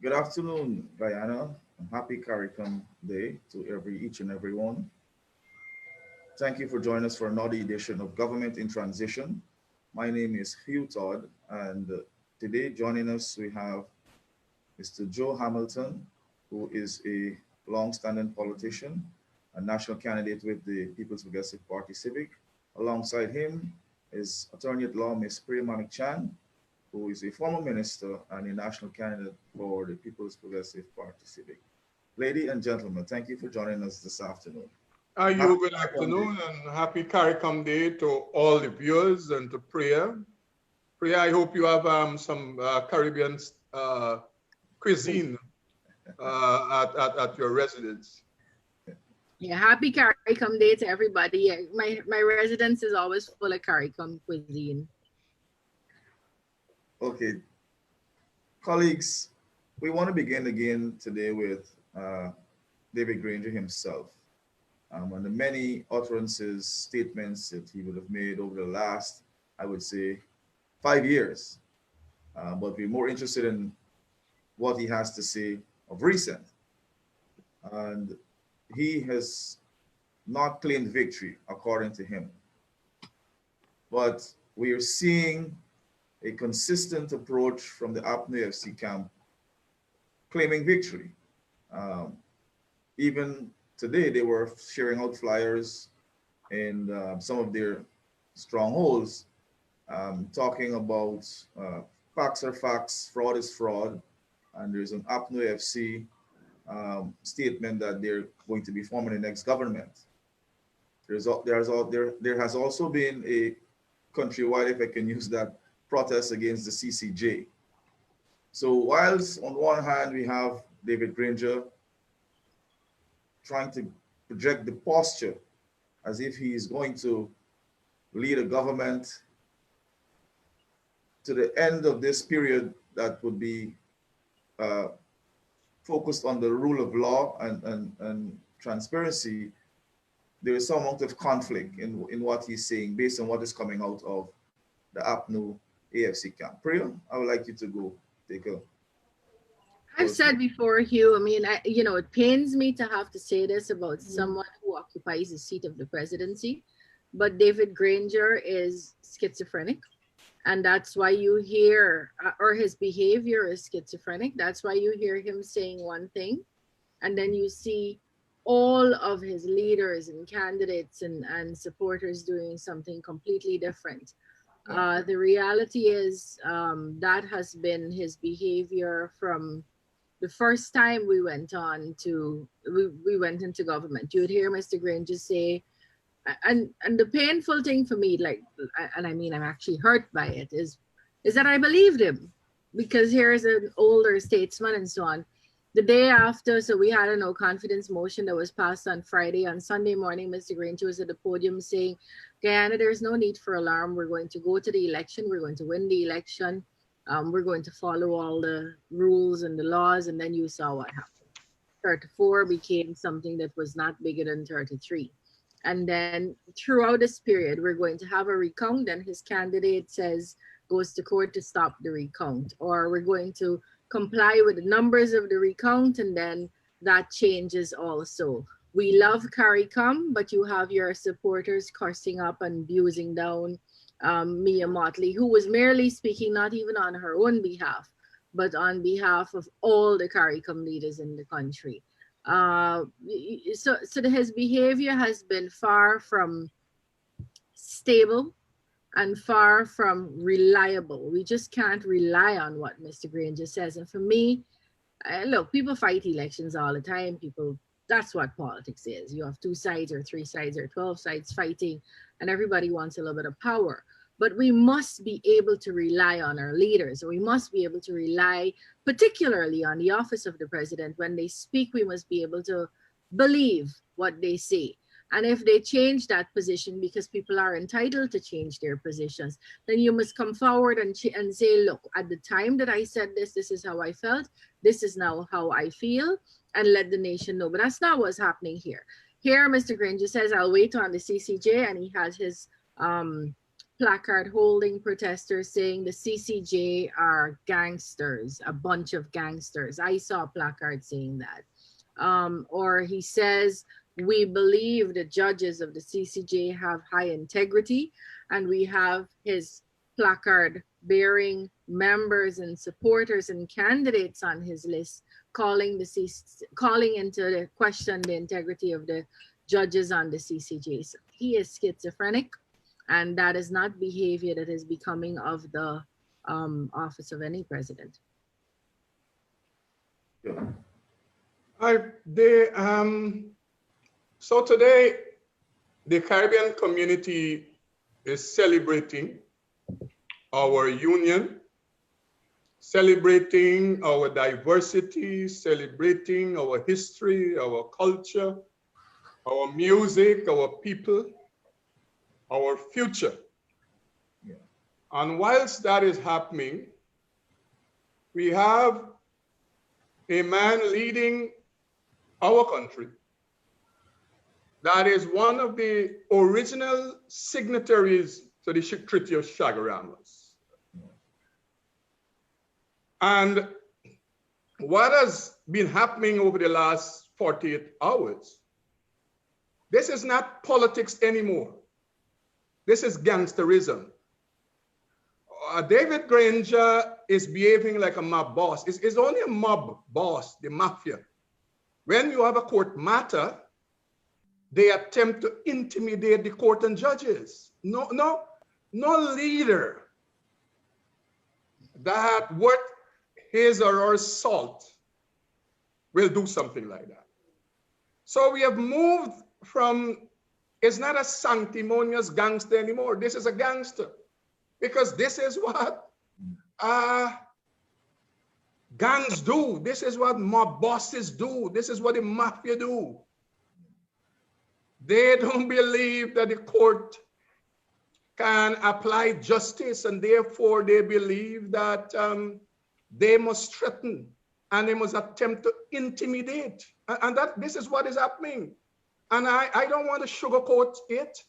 Good afternoon, Guyana, and happy CARICOM Day to each and every one. Thank you for joining us for another edition of Government in Transition. My name is Hugh Todd, and today joining us we have Mr. Joe Hamilton, who is a long-standing politician, a national candidate with the People's Progressive Party Civic. Alongside him is Attorney at Law Ms. Priya Manickchand, who is a former minister and a national candidate for the People's Progressive Party Civic. Ladies and gentlemen, thank you for joining us this afternoon. You good afternoon and happy CARICOM Day to all the viewers and to Priya. Priya, I hope you have some Caribbean cuisine at your residence. Yeah, happy CARICOM Day to everybody. My residence is always full of CARICOM cuisine. Okay, colleagues, we want to begin again today with David Granger himself and the many utterances, statements that he would have made over the last, I would say, 5 years. But we're more interested in what he has to say of recent. And he has not claimed victory, according to him. But we are seeing a consistent approach from the APNU-AFC camp claiming victory. Even today, they were sharing out flyers in some of their strongholds, talking about facts are facts, fraud is fraud, and there's an APNU-AFC statement that they're going to be forming the next government. There has also been a countrywide, if I can use that, protest against the CCJ. So whilst on one hand we have David Granger trying to project the posture as if he is going to lead a government to the end of this period that would be focused on the rule of law and transparency, there is some amount of conflict in what he's saying based on what is coming out of the APNU-AFC camp. Priya, I would like you to go take a... I've said before, Hugh, I mean, it pains me to have to say this about someone who occupies the seat of the presidency, but David Granger is schizophrenic. And that's why you hear, or his behavior is schizophrenic. That's why you hear him saying one thing, and then you see all of his leaders and candidates and supporters doing something completely different. The reality is that has been his behavior from the first time we went into government. You would hear Mr. Granger say, and the painful thing for me, and I mean I'm actually hurt by it, is that I believed him, because here's an older statesman and so on. The day after, so we had a no confidence motion that was passed on Friday. On Sunday morning, Mr. Granger was at the podium saying, Guyana, there's no need for alarm. We're going to go to the election. We're going to win the election. We're going to follow all the rules and the laws. And then you saw what happened. 34 became something that was not bigger than 33. And then throughout this period, we're going to have a recount. And his candidate goes to court to stop the recount. Or we're going to comply with the numbers of the recount, and then that changes also. We love CARICOM, but you have your supporters cursing up and abusing down Mia Motley, who was merely speaking not even on her own behalf, but on behalf of all the CARICOM leaders in the country. So his behavior has been far from stable and far from reliable. We just can't rely on what Mr. Granger says. And for me, look, people fight elections all the time. That's what politics is. You have 2 sides or 3 sides or 12 sides fighting, and everybody wants a little bit of power. But we must be able to rely on our leaders. We must be able to rely particularly on the office of the president. When they speak, we must be able to believe what they say. And if they change that position, because people are entitled to change their positions, then you must come forward and say, look, at the time that I said this, this is how I felt. This is now how I feel, and let the nation know. But that's not what's happening here. Here, Mr. Granger says, I'll wait on the CCJ, and he has his placard holding protesters saying the CCJ are gangsters, a bunch of gangsters. I saw a placard saying that. Or he says, we believe the judges of the CCJ have high integrity, and we have his placard bearing members and supporters and candidates on his list calling into the question the integrity of the judges on the CCJ. So he is schizophrenic, and that is not behavior that is becoming of the office of any president. Yeah. So today, the Caribbean community is celebrating our union, celebrating our diversity, celebrating our history, our culture, our music, our people, our future. Yeah. And whilst that is happening, we have a man leading our country that is one of the original signatories to the Treaty of Chaguaramas. And what has been happening over the last 48 hours, this is not politics anymore. This is gangsterism. David Granger is behaving like a mob boss. It's only a mob boss, the mafia. When you have a court matter, they attempt to intimidate the court and judges. No leader that worth his or her salt will do something like that. So we have moved from, it's not a sanctimonious gangster anymore. This is a gangster, because this is what gangs do. This is what mob bosses do. This is what the mafia do. They don't believe that the court can apply justice, and therefore they believe that they must threaten and they must attempt to intimidate. And that this is what is happening. And I don't want to sugarcoat it.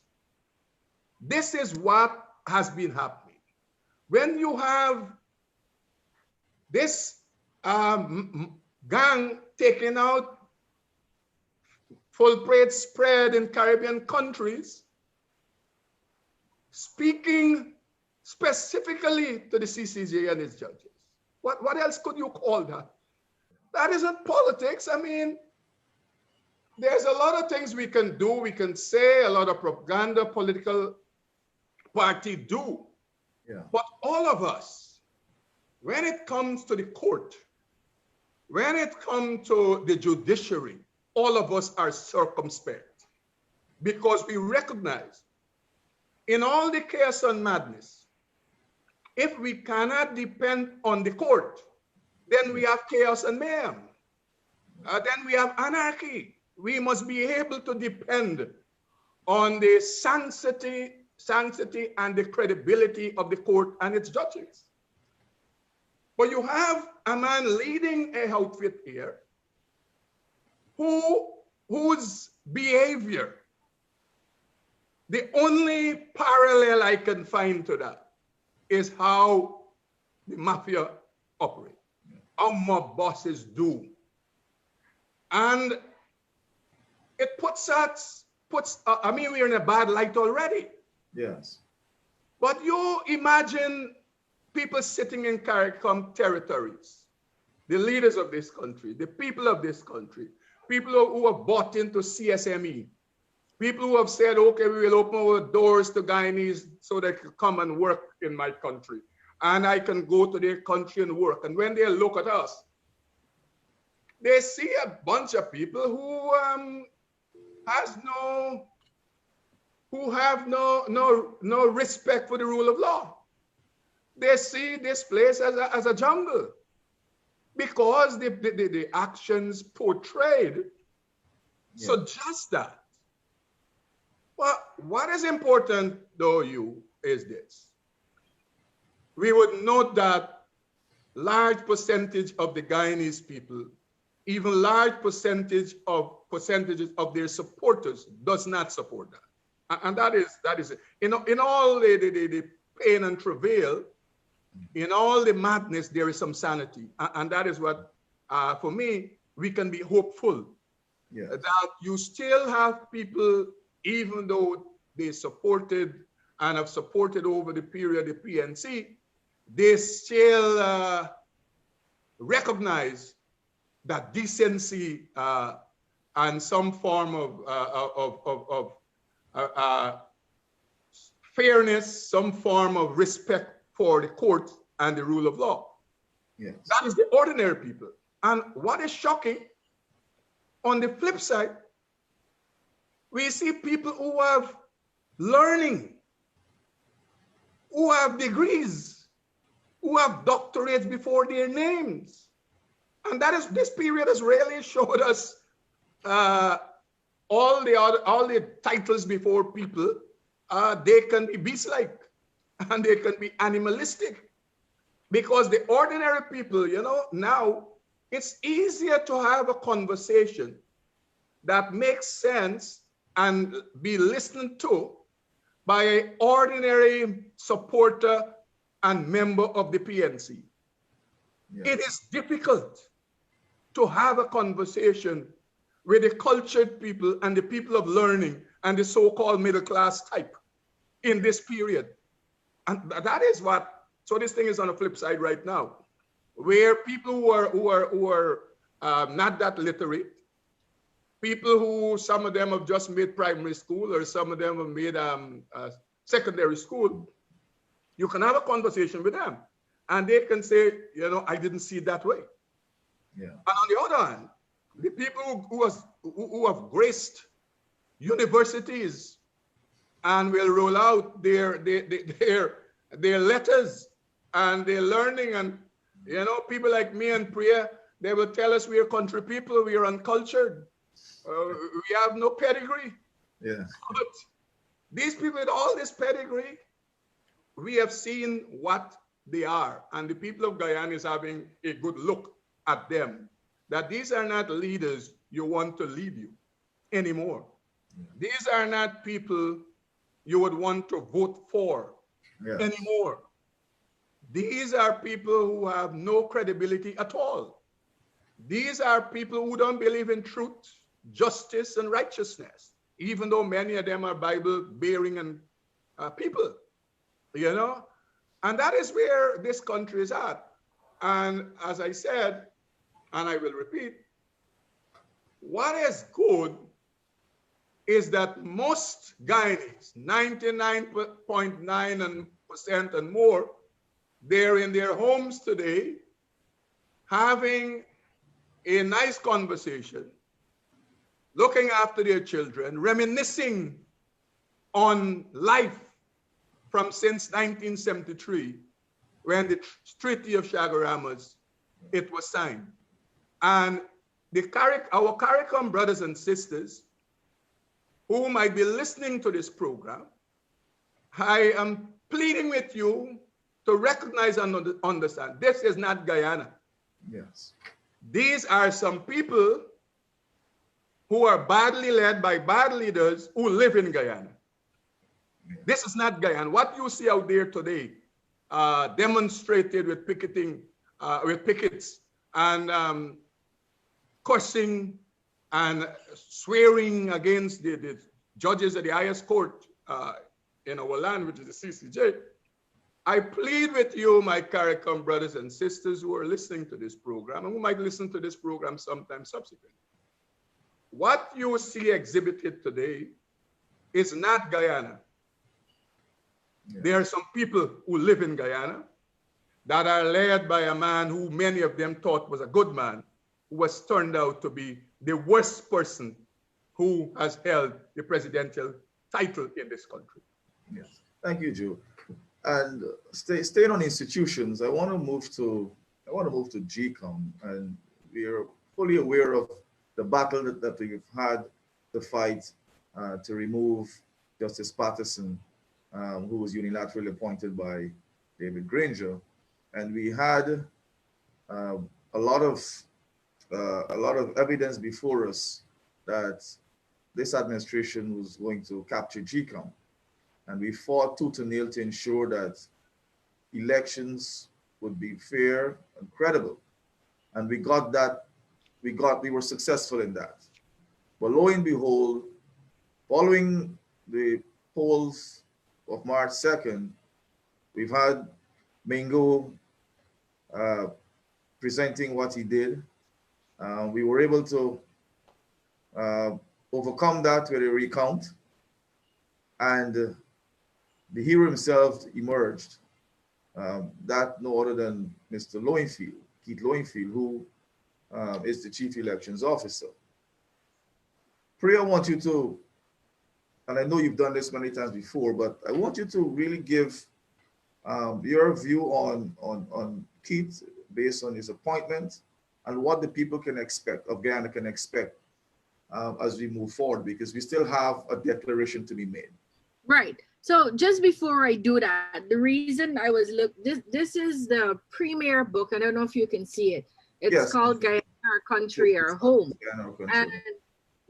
This is what has been happening. When you have this gang taking out full plate spread in Caribbean countries, speaking specifically to the CCJ and its judges. What else could you call that? That isn't politics. I mean, there's a lot of things we can do. We can say a lot of propaganda political party do. Yeah. But all of us, when it comes to the court, when it comes to the judiciary, all of us are circumspect, because we recognize in all the chaos and madness, if we cannot depend on the court, then we have chaos and mayhem. Then we have anarchy. We must be able to depend on the sanctity and the credibility of the court and its judges. But you have a man leading a outfit here whose behavior, the only parallel I can find to that is how the mafia operate, how mob bosses do. And it I mean, we're in a bad light already. Yes. But you imagine people sitting in CARICOM territories, the leaders of this country, the people of this country, people who have bought into CSME, people who have said, okay, we will open our doors to Guyanese so they can come and work in my country. And I can go to their country and work. And when they look at us, they see a bunch of people who have no respect for the rule of law. They see this place as a jungle, because the actions portrayed suggest that. Well, what is important, though, is this. We would note that large percentage of the Guyanese people, even large percentages of their supporters, does not support that. And that is it. In all the pain and travail, in all the madness, there is some sanity. And that is what, for me, we can be hopeful. Yes. That you still have people, even though they supported and have supported over the period the PNC, they still recognize that decency and some form of fairness, some form of respect for the court and the rule of law. Yes. That is the ordinary people. And what is shocking, on the flip side, we see people who have learning, who have degrees, who have doctorates before their names. And that is, this period has really showed us all the titles before people, they can be beast-like and they can be animalistic, because the ordinary people, you know, now it's easier to have a conversation that makes sense and be listened to by an ordinary supporter and member of the PNC. Yes. It is difficult to have a conversation with the cultured people and the people of learning and the so-called middle class type in this period. And that is what, so this thing is on the flip side right now, where people who are not that literate, people who, some of them have just made primary school or some of them have made secondary school, you can have a conversation with them and they can say, you know, I didn't see it that way. Yeah. And on the other hand, the people who have graced universities and will roll out their letters and their learning, and you know, people like me and Priya, they will tell us we are country people, we are uncultured, we have no pedigree. Yeah. But these people with all this pedigree, we have seen what they are, and the people of Guyana is having a good look at them, that these are not leaders you want to lead you anymore. Yeah. These are not people you would want to vote for anymore. These are people who have no credibility at all. These are people who don't believe in truth, justice, and righteousness, even though many of them are Bible-bearing and people, you know? And that is where this country is at. And as I said, and I will repeat, what is good is that most Guyanese, 99.9% and more, they're in their homes today having a nice conversation, looking after their children, reminiscing on life from since 1973, when the Treaty of Chagaramas, it was signed. And our CARICOM brothers and sisters who might be listening to this program, I am pleading with you to recognize and understand, this is not Guyana. Yes. These are some people who are badly led by bad leaders who live in Guyana. Yes. This is not Guyana. What you see out there today, demonstrated with picketing, with pickets and cursing and swearing against the judges of the highest court in our land, which is the CCJ. I plead with you, my CARICOM brothers and sisters who are listening to this program and who might listen to this program sometime subsequent. What you see exhibited today is not Guyana. Yeah. There are some people who live in Guyana that are led by a man who many of them thought was a good man, who was turned out to be the worst person who has held the presidential title in this country. Yes, thank you, Joe. And staying on institutions, I want to move to GCOM, and we are fully aware of the battle that we've had to fight to remove Justice Patterson, who was unilaterally appointed by David Granger, and we had a lot of evidence before us that this administration was going to capture GCOM. And we fought tooth and nail to ensure that elections would be fair and credible. And we got that, we were successful in that. But lo and behold, following the polls of March 2nd, we've had Mingo presenting what he did. We were able to overcome that with a recount, and the hero himself emerged. That no other than Mr. Lowenfield, Keith Lowenfield, who is the Chief Elections Officer. Priya, I want you to, and I know you've done this many times before, but I want you to really give your view on Keith based on his appointment and what the people can expect, of Guyana can expect as we move forward, because we still have a declaration to be made. Right. So just before I do that, the reason I was this is the premier book. I don't know if you can see it. It's called Guyana, Our Country, Our Home. And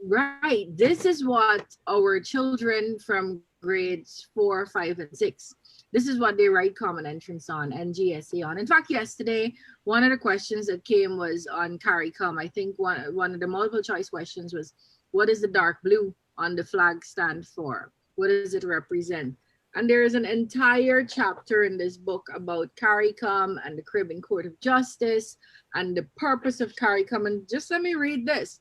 right, this is what our children from grades 4, 5, and 6, this is what they write common entrance on, NGSA on. In fact, yesterday, one of the questions that came was on CARICOM. I think one of the multiple choice questions was, what does the dark blue on the flag stand for? What does it represent? And there is an entire chapter in this book about CARICOM and the Caribbean Court of Justice and the purpose of CARICOM. And just let me read this.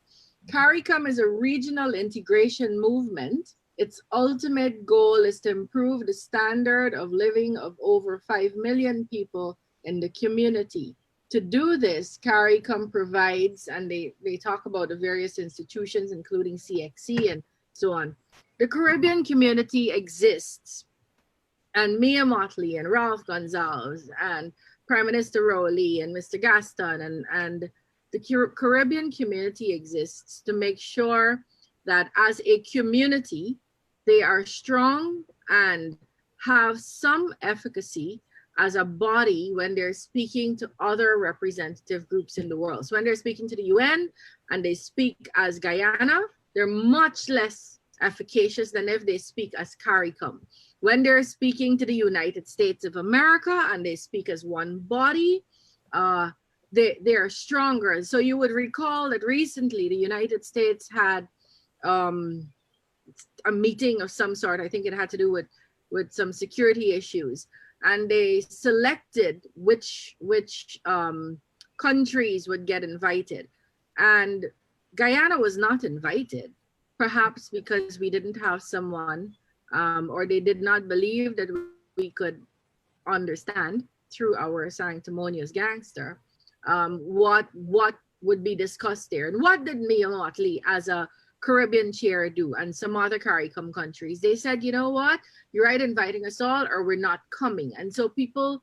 CARICOM is a regional integration movement. Its ultimate goal is to improve the standard of living of over 5 million people in the community. To do this, CARICOM provides, and they talk about the various institutions, including CXC and so on. The Caribbean community exists, and Mia Motley and Ralph Gonzalez and Prime Minister Rowley and Mr. Gaston and the Caribbean community exists to make sure that as a community, they are strong and have some efficacy as a body when they're speaking to other representative groups in the world. So when they're speaking to the UN and they speak as Guyana, they're much less efficacious than if they speak as CARICOM. When they're speaking to the United States of America and they speak as one body, they are stronger. So you would recall that recently the United States had a meeting of some sort. I think it had to do with some security issues, and they selected which countries would get invited, and Guyana was not invited, perhaps because we didn't have someone or they did not believe that we could understand through our sanctimonious gangster what would be discussed there. And what did Mia Motley as a Caribbean chair do, and some other CARICOM countries? They said, you know what, you're either inviting us all or we're not coming. And so people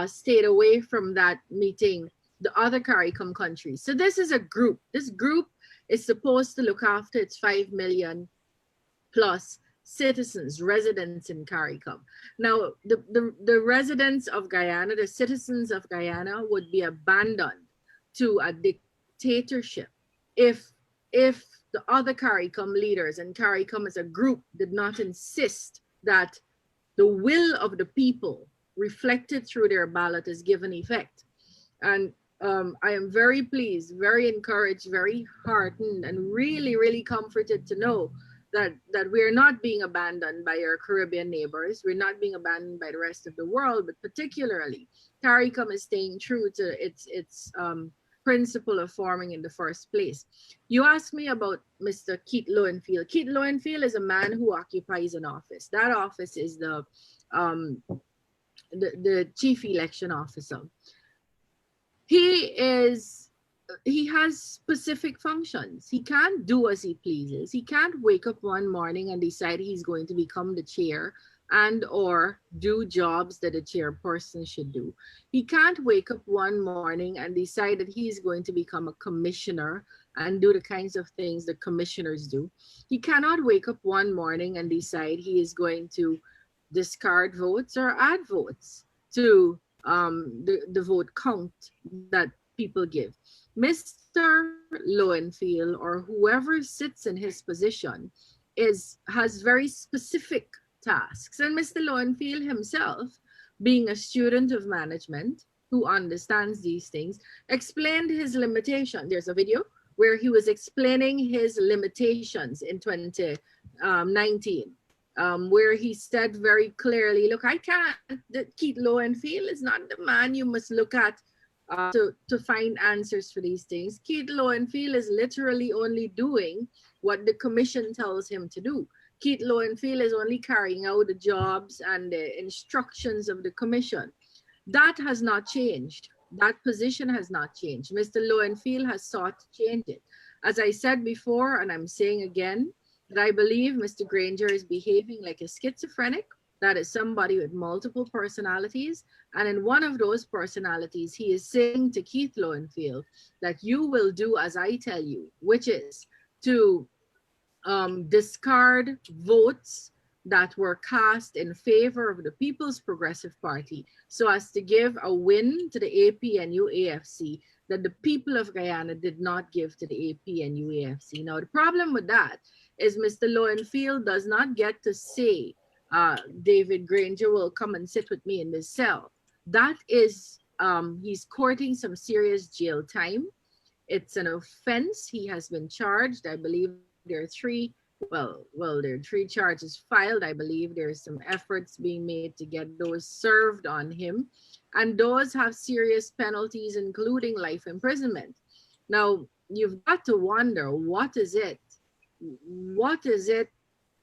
stayed away from that meeting, the other CARICOM countries. So this is a group. This group is supposed to look after its 5 million plus citizens, residents in CARICOM. Now, the residents of Guyana, the citizens of Guyana would be abandoned to a dictatorship if the other CARICOM leaders and CARICOM as a group did not insist that the will of the people reflected through their ballot is given effect. And I am very pleased, very encouraged, very heartened, and really, really comforted to know that we're not being abandoned by our Caribbean neighbors. We're not being abandoned by the rest of the world, but particularly CARICOM is staying true to its principle of forming in the first place. You asked me about Mr. Keith Lowenfield. Keith Lowenfield is a man who occupies an office. That office is the chief election officer. He has specific functions. He can't do as he pleases. He can't wake up one morning and decide he's going to become the chair and or do jobs that a chairperson should do. He can't wake up one morning and decide that he's going to become a commissioner and do the kinds of things that commissioners do. He cannot wake up one morning and decide he is going to discard votes or add votes to the vote count that people give. Mr. Lowenfield, or whoever sits in his position, has very specific tasks. And Mr. Lowenfield himself, being a student of management who understands these things, explained his limitation. There's a video where he was explaining his limitations in 2019, where he said very clearly, look, I can't, Keith Lowenfield is not the man you must look at to find answers for these things. Keith Lowenfield is literally only doing what the commission tells him to do. Keith Lowenfield is only carrying out the jobs and the instructions of the commission. That has not changed. That position has not changed. Mr. Lowenfield has sought to change it. As I said before, and I'm saying again, that I believe Mr. Granger is behaving like a schizophrenic. That is somebody with multiple personalities. And in one of those personalities, he is saying to Keith Lowenfield that you will do as I tell you, which is to discard votes that were cast in favor of the People's Progressive Party so as to give a win to the APNU-AFC that the people of Guyana did not give to the APNU-AFC. Now, the problem with that is Mr. Lowenfield does not get to say, David Granger will come and sit with me in this cell. That is, he's courting some serious jail time. It's an offense. He has been charged. I believe there are three charges filed. I believe there's some efforts being made to get those served on him. And those have serious penalties, including life imprisonment. Now, you've got to wonder, what is it? What is it,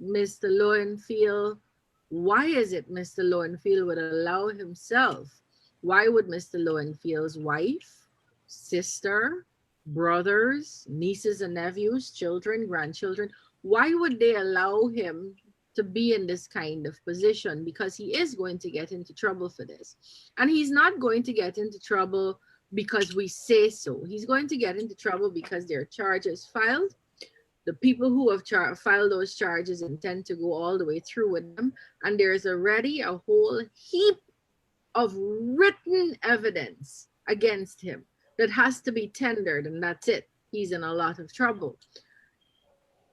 Mr. Lowenfield? Why is it Mr. Lowenfield would allow himself? Why would Mr. Lowenfield's wife, sister, brothers, nieces and nephews, children, grandchildren, why would they allow him to be in this kind of position? Because he is going to get into trouble for this. And he's not going to get into trouble because we say so. He's going to get into trouble because there are charges filed. The people who have filed those charges intend to go all the way through with them. And there's already a whole heap of written evidence against him that has to be tendered, and that's it. He's in a lot of trouble.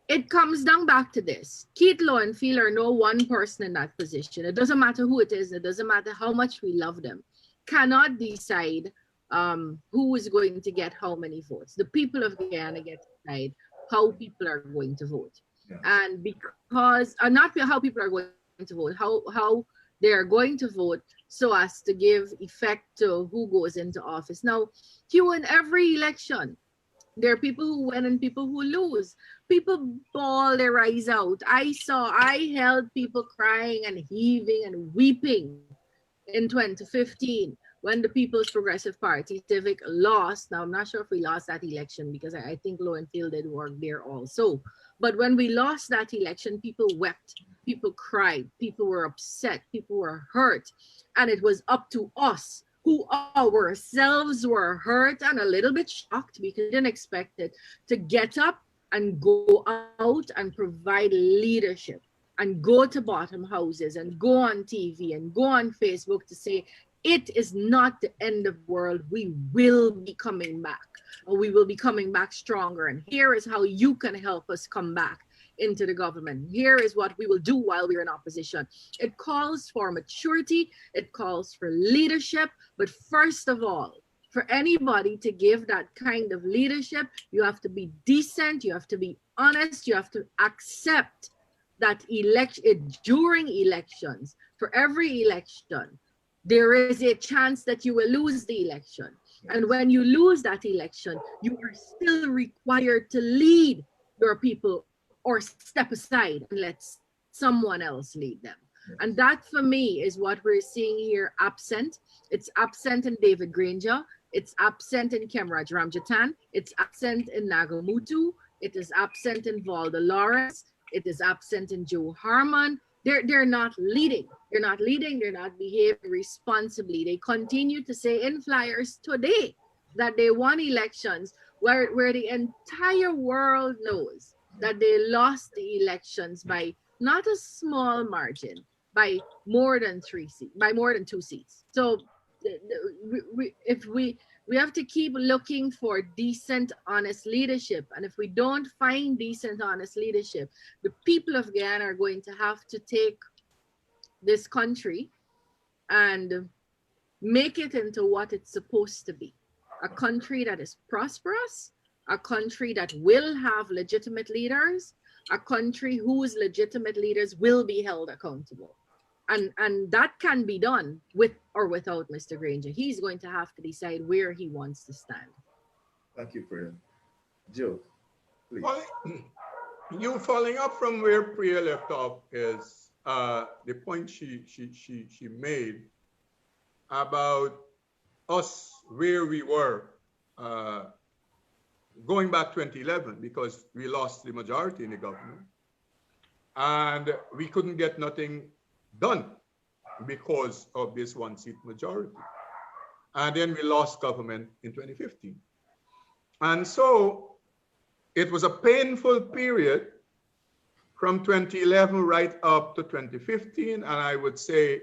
It comes down back to this. Keith Lowenfield are no one person in that position. It doesn't matter who it is. It doesn't matter how much we love them. Cannot decide who is going to get how many votes. The people of Guyana get to decide how people are going to vote. Yeah. And because, not how people are going to vote, how they are going to vote so as to give effect to who goes into office. Now, Hugh, in every election, there are people who win and people who lose. People bawl their eyes out. I held people crying and heaving and weeping in 2015 when the People's Progressive Party, Civic, lost. Now, I'm not sure if we lost that election because I think Lowenfield did work there also. But when we lost that election, people wept, people cried, people were upset, people were hurt. And it was up to us, who ourselves were hurt and a little bit shocked because we didn't expect it, to get up and go out and provide leadership and go to bottom houses and go on TV and go on Facebook to say, it is not the end of the world. We will be coming back. Or we will be coming back stronger. And here is how you can help us come back into the government. Here is what we will do while we're in opposition. It calls for maturity. It calls for leadership. But first of all, for anybody to give that kind of leadership, you have to be decent. You have to be honest. You have to accept that during elections, for every election, there is a chance that you will lose the election. And when you lose that election, you are still required to lead your people or step aside and let someone else lead them. And that, for me, is what we're seeing here absent. It's absent in David Granger. It's absent in Kemraj Ramjatan. It's absent in Nagamutu. It is absent in Valda Lawrence. It is absent in Joe Harmon. They're not leading. They're not leading. They're not behaving responsibly. They continue to say in flyers today that they won elections where the entire world knows that they lost the elections by not a small margin, by more than 2 seats. So if We have to keep looking for decent, honest leadership. And if we don't find decent, honest leadership, the people of Guyana are going to have to take this country and make it into what it's supposed to be. A country that is prosperous, a country that will have legitimate leaders, a country whose legitimate leaders will be held accountable. And that can be done with or without Mr. Granger. He's going to have to decide where he wants to stand. Thank you, Priya. Joe, please. You following up from where Priya left off is the point she made about us where we were going back 2011, because we lost the majority in the government and we couldn't get nothing done because of this one-seat majority. And then we lost government in 2015. And so it was a painful period from 2011 right up to 2015, and I would say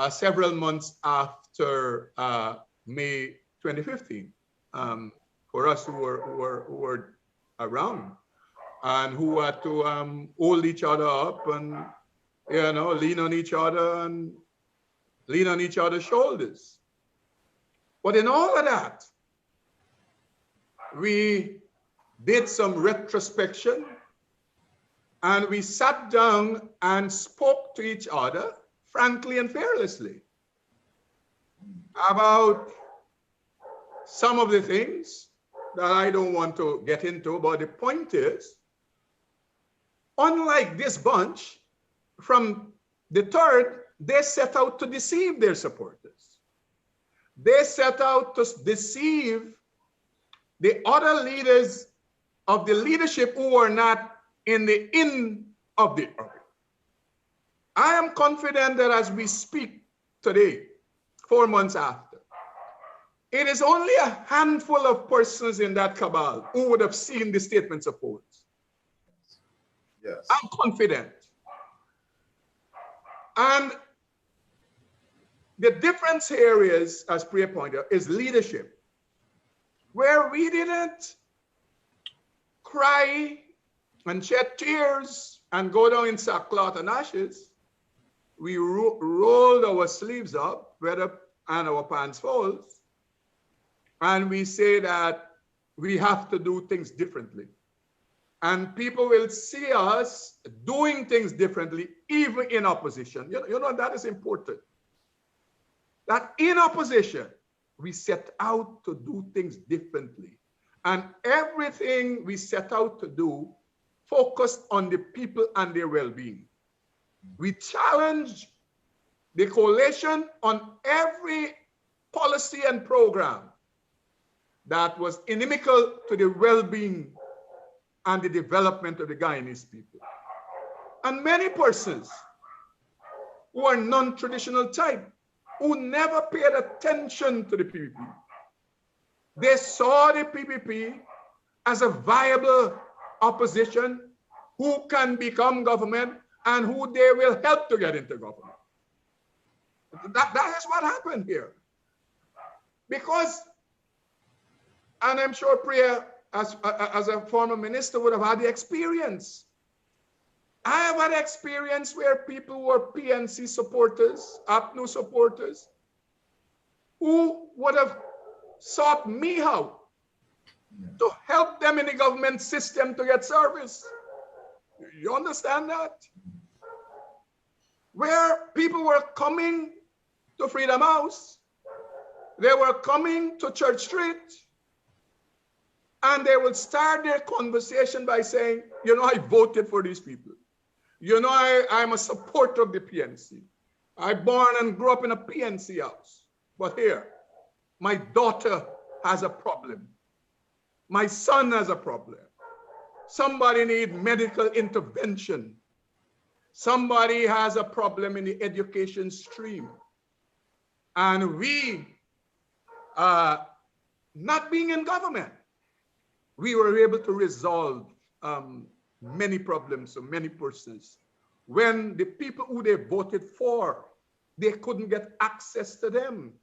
several months after May 2015, for us who were around and who had to hold each other up and, you know, lean on each other and lean on each other's shoulders. But in all of that, we did some retrospection and we sat down and spoke to each other frankly and fearlessly about some of the things that I don't want to get into, but the point is, unlike this bunch, from the third, they set out to deceive their supporters. They set out to deceive the other leaders of the leadership who are not in the in of the army. I am confident that as we speak today, 4 months after, it is only a handful of persons in that cabal who would have seen the statements of votes. Yes. I'm confident. And the difference here is, as Priya pointed out, is leadership. Where we didn't cry and shed tears and go down in sackcloth and ashes, we rolled our sleeves up, and our pants falls, and we say that we have to do things differently. And people will see us doing things differently, even in opposition. You know, that is important. That in opposition, we set out to do things differently. And everything we set out to do focused on the people and their well-being. We challenged the coalition on every policy and program that was inimical to the well-being and the development of the Guyanese people. And many persons who are non-traditional type, who never paid attention to the PPP, they saw the PPP as a viable opposition who can become government and who they will help to get into government. That is what happened here. Because, and I'm sure Priya, as a former minister, would have had the experience. I have had experience where people were PNC supporters, APNU supporters, who would have sought me out to help them in the government system to get service. You understand that? Where people were coming to Freedom House, they were coming to Church Street, and they would start their conversation by saying, you know, I voted for these people. You know, I'm a supporter of the PNC. I born and grew up in a PNC house. But here, my daughter has a problem. My son has a problem. Somebody needs medical intervention. Somebody has a problem in the education stream. And we, not being in government, we were able to resolve many problems for many persons. When the people who they voted for, they couldn't get access to them.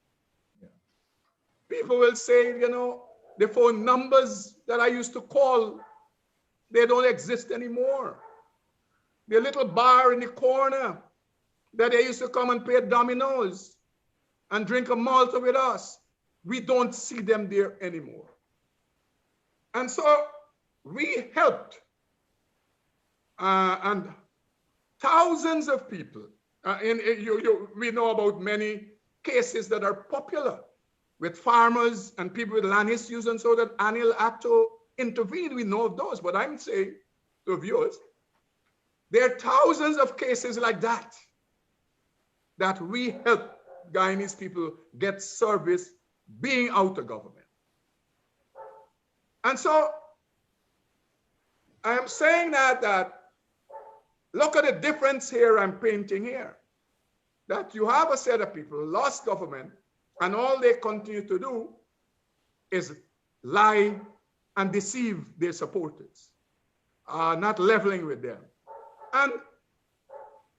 People will say, you know, the phone numbers that I used to call, they don't exist anymore. The little bar in the corner that they used to come and play dominoes and drink a Malta with us, we don't see them there anymore. And so we helped, and thousands of people, we know about many cases that are popular with farmers and people with land issues, and so that ANIL had to intervene. We know of those, but I'm saying to viewers, there are thousands of cases like that that we help Guyanese people get service being out of government. And so I am saying that look at the difference here I'm painting here. That you have a set of people who lost government, and all they continue to do is lie and deceive their supporters, not leveling with them. And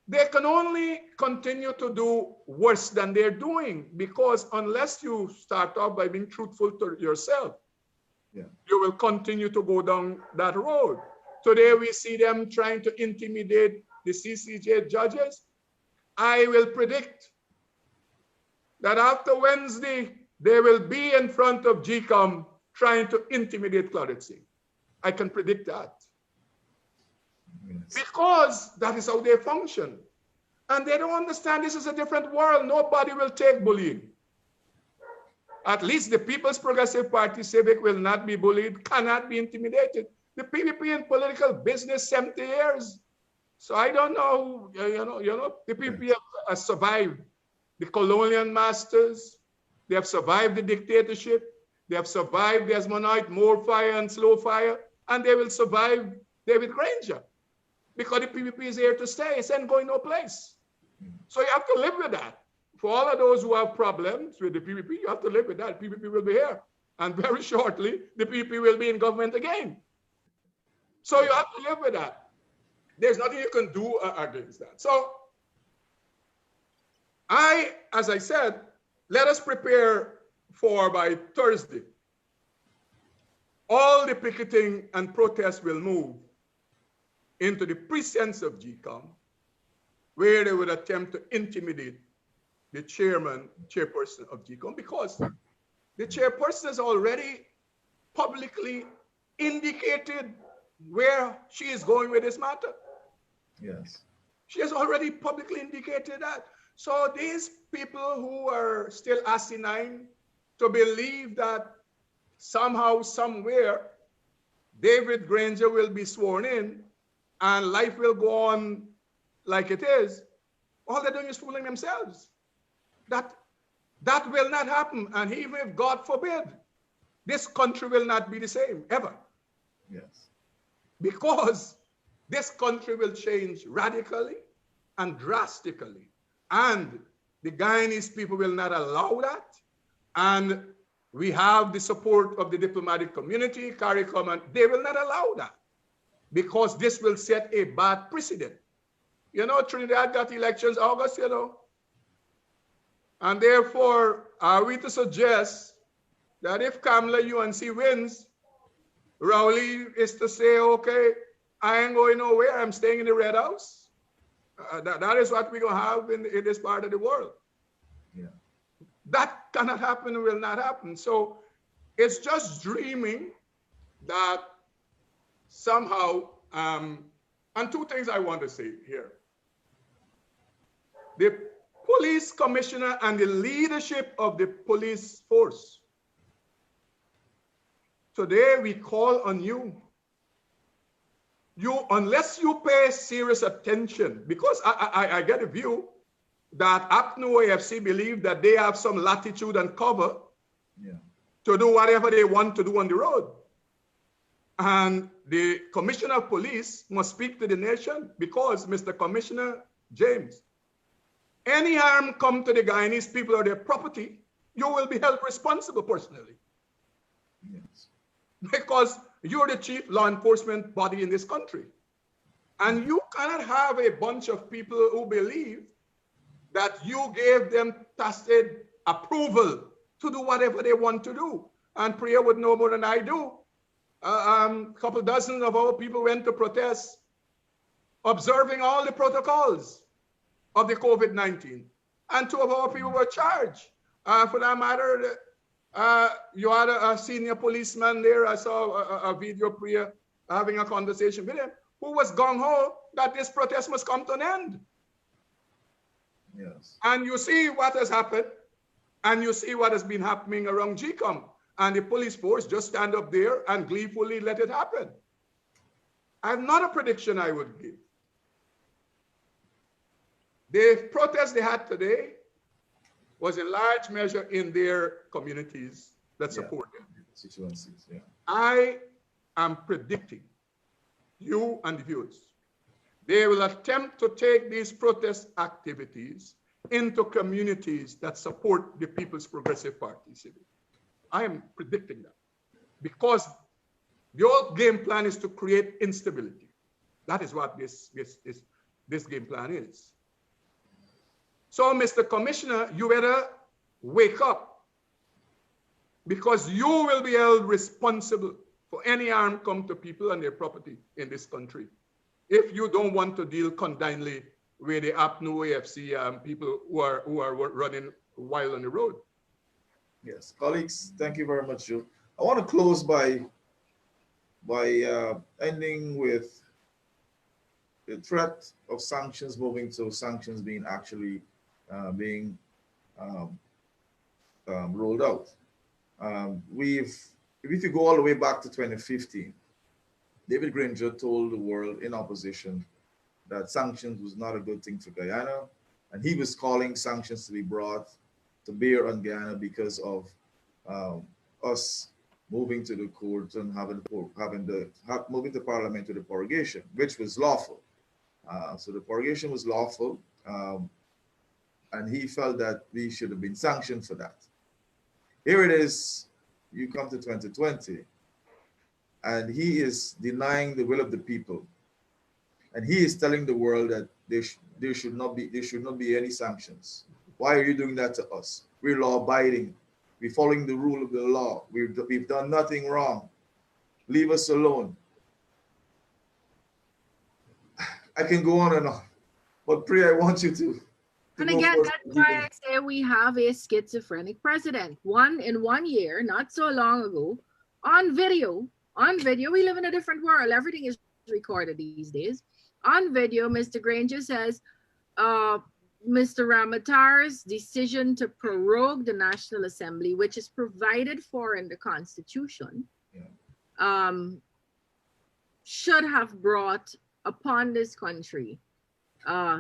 they can only continue to do worse than they're doing, because unless you start off by being truthful to yourself, you will continue to go down that road. Today we see them trying to intimidate the CCJ judges. I will predict that after Wednesday, they will be in front of GCOM trying to intimidate Clarity. I can predict that. Yes. Because that is how they function. And they don't understand this is a different world. Nobody will take bullying. At least the People's Progressive Party Civic will not be bullied, cannot be intimidated. The PPP in political business 70 years. So I don't know, the PPP have survived the colonial masters. They have survived the dictatorship. They have survived the Asmonite, more fire and slow fire, and they will survive David Granger, because the PPP is here to stay. It's ain't going no place. So you have to live with that. For all of those who have problems with the PPP, you have to live with that. PPP will be here. And very shortly, the PPP will be in government again. So you have to live with that. There's nothing you can do against that. So as I said, let us prepare for by Thursday. All the picketing and protests will move into the precincts of GCOM, where they would attempt to intimidate the chairperson of GCOM, because the chairperson has already publicly indicated where she is going with this matter. Yes. She has already publicly indicated that. So these people who are still asinine to believe that somehow, somewhere, David Granger will be sworn in and life will go on like it is, all they're doing is fooling themselves. That will not happen. And even if God forbid, this country will not be the same ever. Yes. Because this country will change radically and drastically. And the Guyanese people will not allow that. And we have the support of the diplomatic community, CARICOM, and they will not allow that, because this will set a bad precedent. You know, Trinidad got elections August, you know. And therefore, are we to suggest that if Kamala UNC wins, Rowley is to say, okay, I ain't going nowhere, I'm staying in the Red House? That is what we're going to have in this part of the world. Yeah. That cannot happen and will not happen. So it's just dreaming that somehow, and two things I want to say here. The police commissioner and the leadership of the police force, today we call on you. Unless you pay serious attention, because I get a view that APNU-AFC believe that they have some latitude and cover to do whatever they want to do on the road. And the commissioner of police must speak to the nation, because, Mr. Commissioner James, any harm come to the Guyanese people or their property, you will be held responsible personally. Yes. Because you're the chief law enforcement body in this country. And you cannot have a bunch of people who believe that you gave them tacit approval to do whatever they want to do. And Priya would know more than I do. A couple dozen of our people went to protest, observing all the protocols of the COVID-19. And 2 of our people were charged. For that matter, you had a senior policeman there. I saw a video, Priya, having a conversation with him, who was gung-ho that this protest must come to an end. Yes. And you see what has happened, and you see what has been happening around GCOM. And the police force just stand up there and gleefully let it happen. I have not a prediction I would give. The protest they had today was in large measure in their communities that support them. Situations, yeah. I am predicting, you and the viewers, they will attempt to take these protest activities into communities that support the People's Progressive Party. I am predicting that because the old game plan is to create instability. That is what this game plan is. So, Mr. Commissioner, you better wake up, because you will be held responsible for any harm come to people and their property in this country if you don't want to deal condignly with the APNU-AFC people who are running wild on the road. Yes, colleagues, thank you very much, Joe. I want to close by ending with the threat of sanctions moving to sanctions being actually rolled out. If you go all the way back to 2015, David Granger told the world in opposition that sanctions was not a good thing for Guyana, and he was calling sanctions to be brought to bear on Guyana because of us moving to the courts and moving to Parliament to the purgation, which was lawful. So the purgation was lawful, and he felt that we should have been sanctioned for that. Here it is, you come to 2020, and he is denying the will of the people, and he is telling the world that there should not be any sanctions. Why are you doing that to us? We're law-abiding. We're following the rule of the law. We've done nothing wrong. Leave us alone. I can go on and on, but Priya, I want you to and again, that's why I say we have a schizophrenic president. In 1 year, not so long ago, on video, we live in a different world. Everything is recorded these days. On video, Mr. Granger says, Mr. Ramatar's decision to prorogue the National Assembly, which is provided for in the Constitution, should have brought upon this country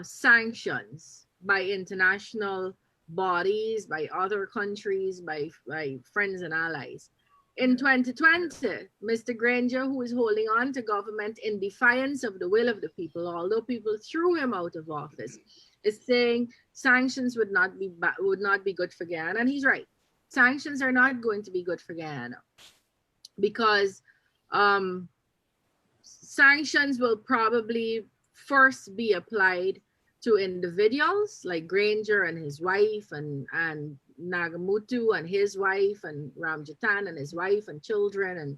sanctions by international bodies, by other countries, by friends and allies. In 2020, Mr. Granger, who is holding on to government in defiance of the will of the people, although people threw him out of office, is saying sanctions would not be good for Guyana, and he's right. Sanctions are not going to be good for Guyana because sanctions will probably first be applied to individuals like Granger and his wife, and Nagamutu and his wife, and Ramjatan and his wife and children,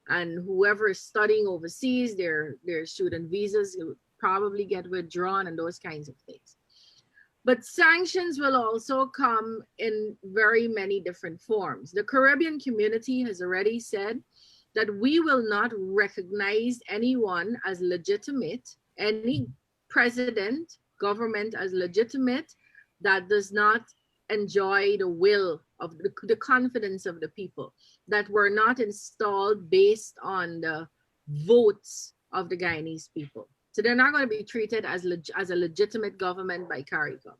and whoever is studying overseas, their student visas will probably get withdrawn and those kinds of things. But sanctions will also come in very many different forms. The Caribbean community has already said that we will not recognize anyone as legitimate, any president, government as legitimate that does not enjoy the will of the confidence of the people, that were not installed based on the votes of the Guyanese people. So they're not going to be treated as a legitimate government by CARICOM.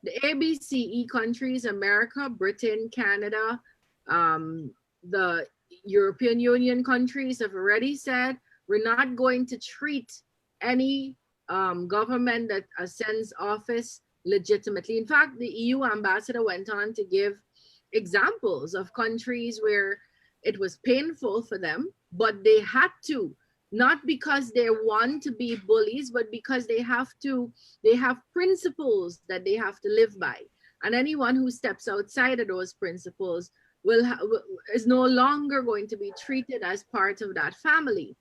The ABCE countries, America, Britain, Canada, the European Union countries have already said we're not going to treat any government that ascends office legitimately. In fact, the EU ambassador went on to give examples of countries where it was painful for them, but they had to, not because they want to be bullies, but because they have principles that they have to live by. And anyone who steps outside of those principles is no longer going to be treated as part of that family.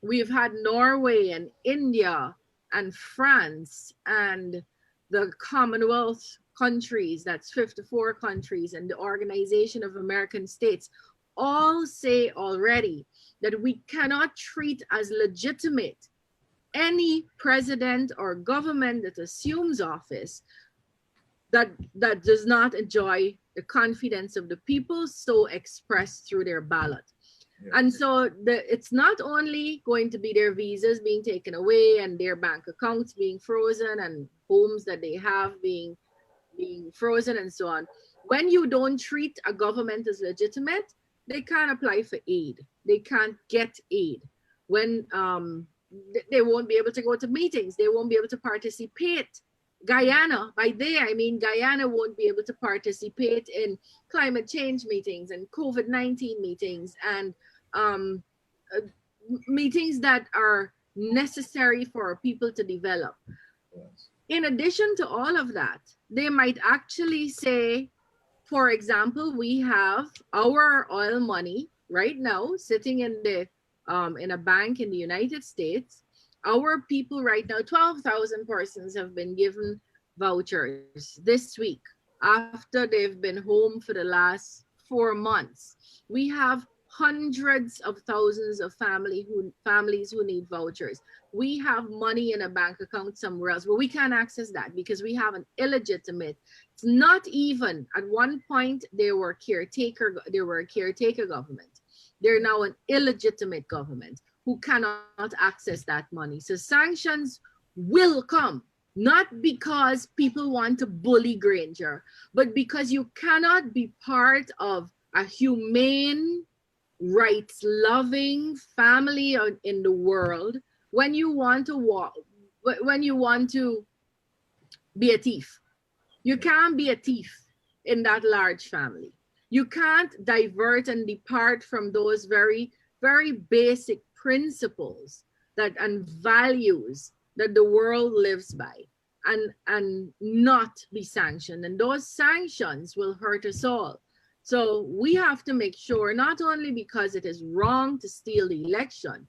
We've had Norway and India and France and the Commonwealth countries, that's 54 countries, and the Organization of American States all say already that we cannot treat as legitimate any president or government that assumes office that does not enjoy the confidence of the people so expressed through their ballot. Yeah. And so it's not only going to be their visas being taken away and their bank accounts being frozen and homes that they have being frozen and so on. When you don't treat a government as legitimate, they can't apply for aid. They can't get aid. When they won't be able to go to meetings. They won't be able to participate. Guyana, by they, I mean Guyana won't be able to participate in climate change meetings and COVID-19 meetings and meetings that are necessary for people to develop. Yes. In addition to all of that, they might actually say, for example, we have our oil money right now sitting in a bank in the United States. Our people right now, 12,000 persons have been given vouchers this week after they've been home for the last 4 months. We have hundreds of thousands of families who need vouchers. We have money in a bank account somewhere else, but we can't access that because we have an illegitimate. It's not even at one point they were a caretaker government. They're now an illegitimate government who cannot access that money. So sanctions will come, not because people want to bully Granger, but because you cannot be part of a humane, rights-loving family in the world when you want to be a thief. You can't be a thief in that large family. You can't divert and depart from those very, very basic principles and values that the world lives by and not be sanctioned. And those sanctions will hurt us all. So we have to make sure, not only because it is wrong to steal the election,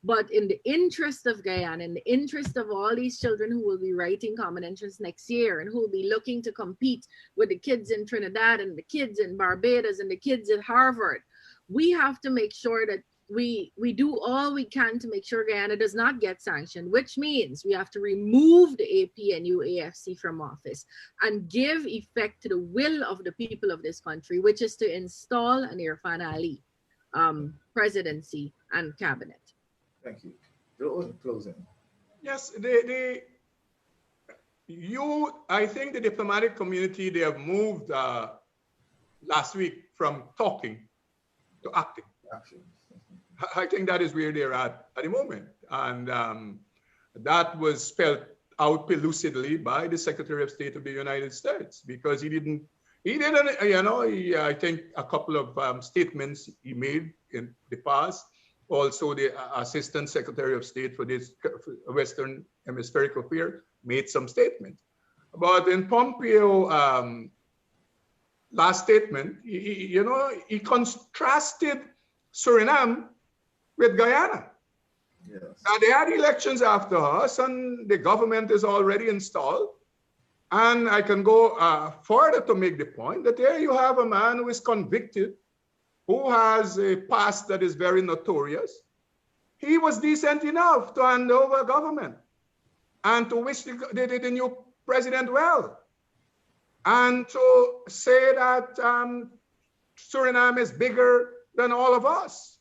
but in the interest of Guyana, in the interest of all these children who will be writing common entrance next year and who will be looking to compete with the kids in Trinidad and the kids in Barbados and the kids at Harvard, we have to make sure that we do all we can to make sure Guyana does not get sanctioned, which means we have to remove the APNU-AFC from office and give effect to the will of the people of this country, which is to install an Irfan Ali presidency and cabinet. Thank you. Closing. Yes, I think the diplomatic community, they have moved last week from talking to acting. Action. I think that is where they're at the moment. And that was spelled out lucidly by the Secretary of State of the United States, because he didn't, I think a couple of statements he made in the past. Also, the Assistant Secretary of State for this Western Hemispheric Affair made some statement. But in Pompeo last statement, he contrasted Suriname with Guyana. Yes. Now, they had elections after us and the government is already installed. And I can go further to make the point that there you have a man who is convicted, who has a past that is very notorious. He was decent enough to hand over government and to wish the new president well. And to say that Suriname is bigger than all of us.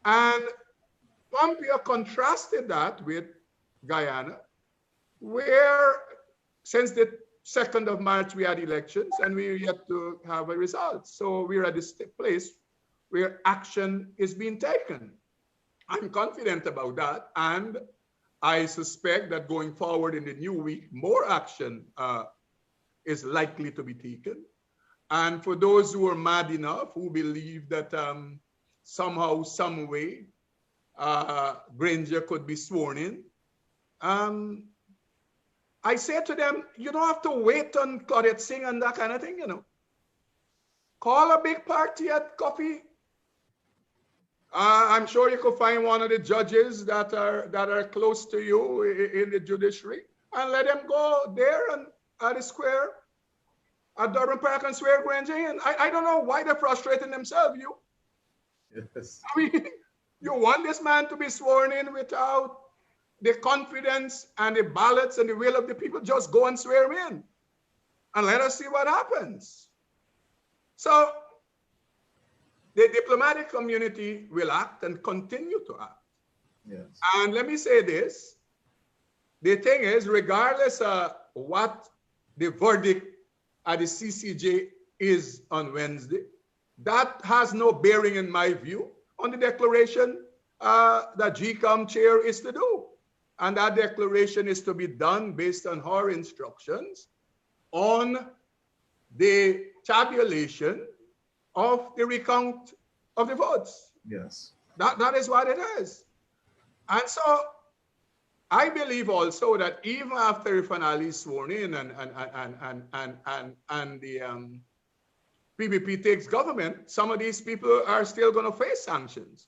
And Pompeo contrasted that with Guyana, where since the 2nd of March we had elections and we're yet to have a result. So we're at this place where action is being taken. I'm confident about that. And I suspect that going forward in the new week, more action is likely to be taken. And for those who are mad enough, who believe that somehow, some way, Granger could be sworn in, I say to them, you don't have to wait on Claudette Singh and that kind of thing, you know. Call a big party at coffee. I'm sure you could find one of the judges that are close to you in the judiciary and let them go there and at the square, at Durban Park and swear Grange. And I don't know why they're frustrating themselves, you. Yes. I mean, you want this man to be sworn in without the confidence and the ballots and the will of the people. Just go and swear him in and let us see what happens. So the diplomatic community will act and continue to act. Yes. And let me say this. The thing is, regardless of what the verdict at the CCJ is on Wednesday, that has no bearing, in my view, on the declaration that GCOM chair is to do. And that declaration is to be done based on her instructions on the tabulation of the recount of the votes. Yes. That is what it is. And so I believe also that even after Fanali is sworn in and the PPP takes government, some of these people are still going to face sanctions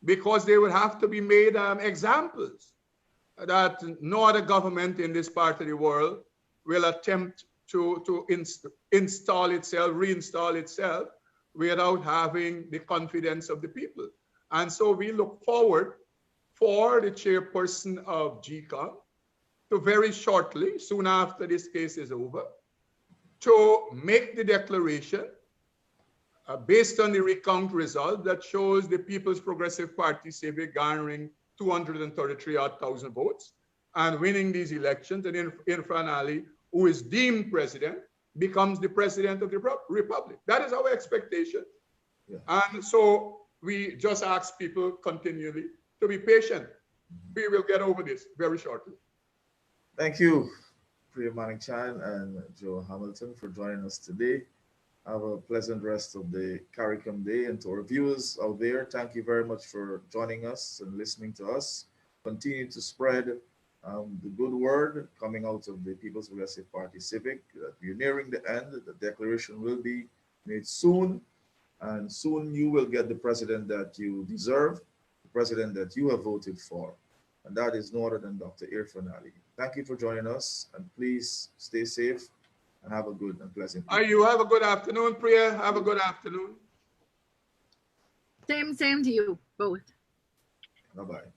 because they would have to be made examples that no other government in this part of the world will attempt to reinstall itself without having the confidence of the people. And so we look forward for the chairperson of GCOM to very shortly, soon after this case is over, to make the declaration based on the recount result that shows the People's Progressive Party Civic garnering 233,000 votes and winning these elections, and Irfan Ali, who is deemed president, becomes the president of the republic. That is our expectation. Yeah. And so we just ask people continually to be patient. We will get over this very shortly. Thank you, Priya Manickchand and Joe Hamilton, for joining us today. Have a pleasant rest of the CARICOM day. And to our viewers out there, thank you very much for joining us and listening to us. Continue to spread the good word coming out of the People's Progressive Party Civic. We're nearing the end. The declaration will be made soon. And soon you will get the president that you deserve, the president that you have voted for. And that is no other than Dr. Irfan Ali. Thank you for joining us. And please stay safe and have a good and pleasant evening. You have a good afternoon, Priya. Have a good afternoon. Same to you both. Bye-bye.